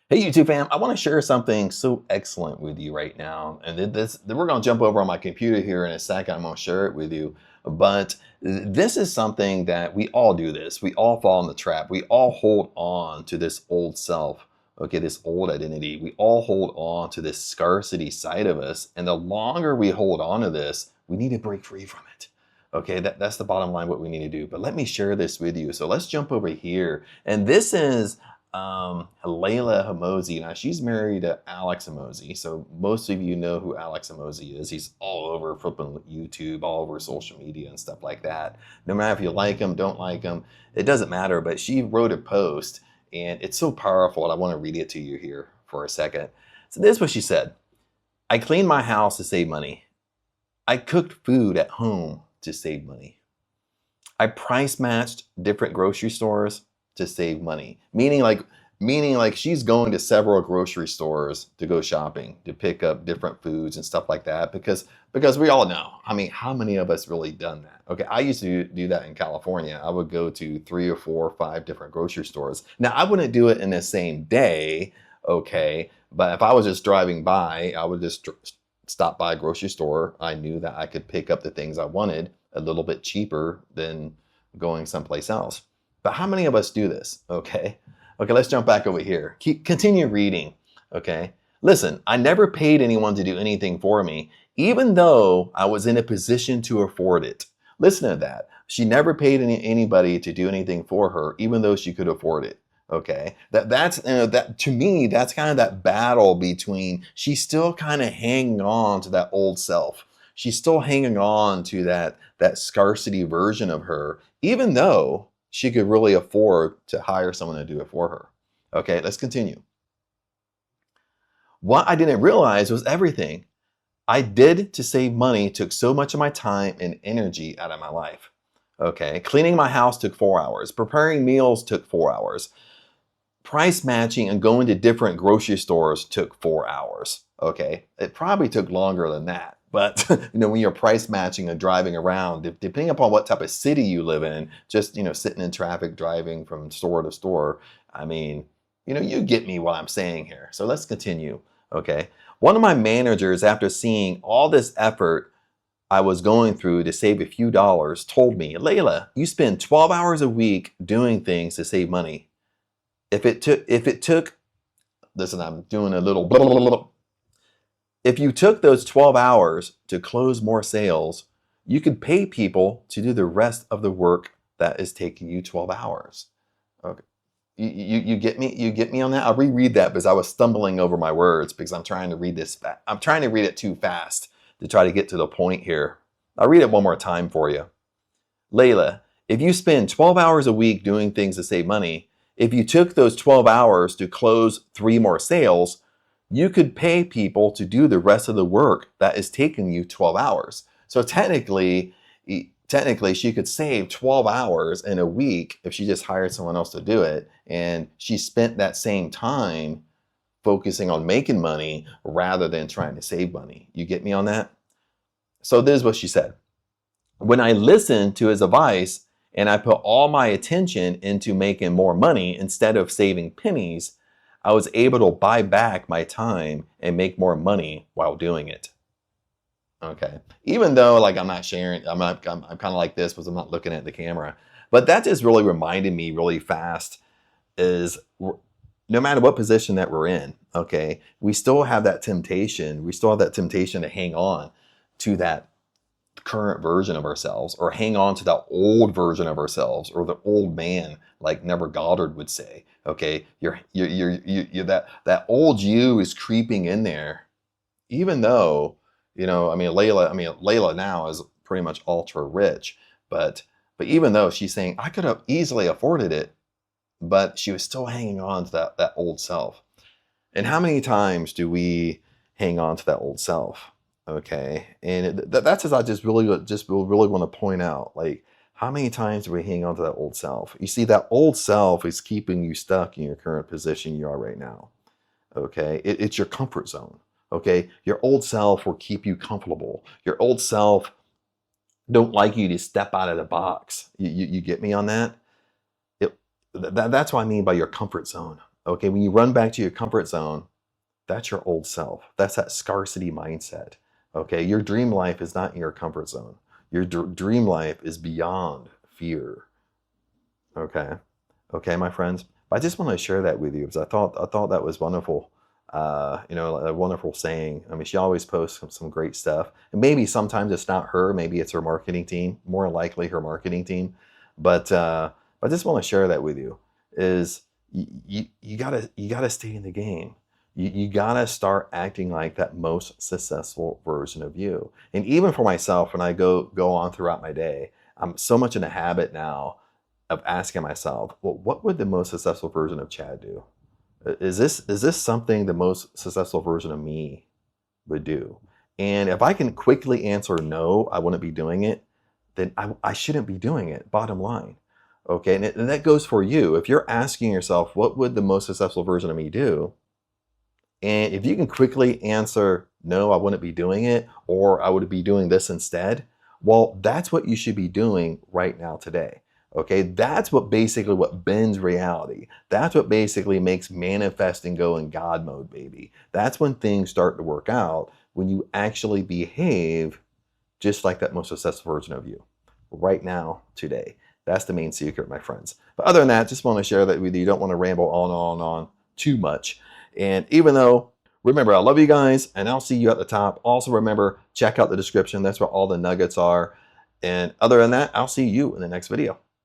Hey YouTube fam, I want to share something so excellent with you right now. And we're going to jump over on my computer here in a second. I'm going to share it with you. But this is something that we all do this. We all fall in the trap. We all hold on to this old self. Okay, this old identity. We all hold on to this scarcity side of us. And the longer we hold on to this, we need to break free from it. Okay, that's the bottom line, what we need to do. But let me share this with you. So let's jump over here. And this is Leila Hormozi. Now she's married to Alex Hormozi, so most of you know who Alex Hormozi is. He's all over flipping YouTube, all over social media and stuff like that. No matter if you like him, don't like him, it doesn't matter. But she wrote a post, and it's so powerful, and I want to read it to you here for a second. So this is what she said: "I cleaned my house to save money. I cooked food at home to save money. I price matched different grocery stores to save money." Meaning like she's going to several grocery stores to go shopping, to pick up different foods and stuff like that, because we all know. I mean, how many of us really done that? Okay, I used to do that in California. I would go to 3 or 4 or 5 different grocery stores. Now, I wouldn't do it in the same day, okay, but if I was just driving by, I would just stop by a grocery store. I knew that I could pick up the things I wanted a little bit cheaper than going someplace else. But how many of us do this? Okay, let's jump back over here. Continue reading. Okay, listen, I never paid anyone to do anything for me, even though I was in a position to afford it. Listen to that. She never paid anybody to do anything for her, even though she could afford it. Okay, that's that to me, that's kind of that battle between, she's still kind of hanging on to that old self. She's still hanging on to that scarcity version of her, even though she could really afford to hire someone to do it for her. Okay, let's continue. What I didn't realize was everything I did to save money took so much of my time and energy out of my life. Okay, cleaning my house took 4 hours. Preparing meals took 4 hours. Price matching and going to different grocery stores took 4 hours. Okay, it probably took longer than that. But when you're price matching and driving around, depending upon what type of city you live in, just sitting in traffic, driving from store to store, I mean, you get me what I'm saying here. So let's continue. Okay, one of my managers, after seeing all this effort I was going through to save a few dollars, told me, "Leila, you spend 12 hours a week doing things to save money. If it took, listen, I'm doing a little blah, blah, blah, blah. If you took those 12 hours to close more sales, you could pay people to do the rest of the work that is taking you 12 hours." Okay. You get me? You get me on that? I'll reread that because I was stumbling over my words because I'm trying to read this. I'm trying to read it too fast to try to get to the point here. I'll read it one more time for you. "Leila, if you spend 12 hours a week doing things to save money, if you took those 12 hours to close 3 more sales, you could pay people to do the rest of the work that is taking you 12 hours. So technically, she could save 12 hours in a week if she just hired someone else to do it. And she spent that same time focusing on making money rather than trying to save money. You get me on that? So this is what she said. "When I listened to his advice and I put all my attention into making more money instead of saving pennies, I was able to buy back my time and make more money while doing it." Okay. Even though like I'm not sharing, I'm kind of like this because I'm not looking at the camera. But that just really reminded me really fast is no matter what position that we're in, okay, we still have that temptation. We still have that temptation to hang on to that current version of ourselves, or hang on to that old version of ourselves, or the old man, like Neville Goddard would say. Okay, you're that old you is creeping in there, even though Leila now is pretty much ultra rich, but even though she's saying I could have easily afforded it, but she was still hanging on to that old self. And how many times do we hang on to that old self? Okay, and that's as I just really want to point out, like, how many times do we hang on to that old self? You see, that old self is keeping you stuck in your current position you are right now. Okay, it's your comfort zone. Okay, your old self will keep you comfortable. Your old self don't like you to step out of the box. You get me on that? That's what I mean by your comfort zone. Okay, when you run back to your comfort zone, that's your old self. That's that scarcity mindset. Okay, your dream life is not in your comfort zone. Your dream life is beyond fear. Okay, okay, my friends. I just want to share that with you because I thought that was wonderful. A wonderful saying. I mean, she always posts some great stuff. And maybe sometimes it's not her. Maybe it's her marketing team. More likely her marketing team. But I just want to share that with you. Is you gotta stay in the game. You gotta start acting like that most successful version of you. And even for myself, when I go on throughout my day, I'm so much in a habit now of asking myself, well, what would the most successful version of Chad do? Is this something the most successful version of me would do? And if I can quickly answer no, I wouldn't be doing it, then I shouldn't be doing it, bottom line. Okay, and that goes for you. If you're asking yourself, what would the most successful version of me do? And if you can quickly answer, no, I wouldn't be doing it, or I would be doing this instead, well, that's what you should be doing right now today. Okay, that's what bends reality. That's what basically makes manifesting go in God mode, baby. That's when things start to work out, when you actually behave just like that most successful version of you right now, today. That's the main secret, my friends. But other than that, just want to share that with you. You don't want to ramble on and on and on too much. And even though, remember, I love you guys, and I'll see you at the top. Also, remember, check out the description. That's where all the nuggets are. And other than that, I'll see you in the next video.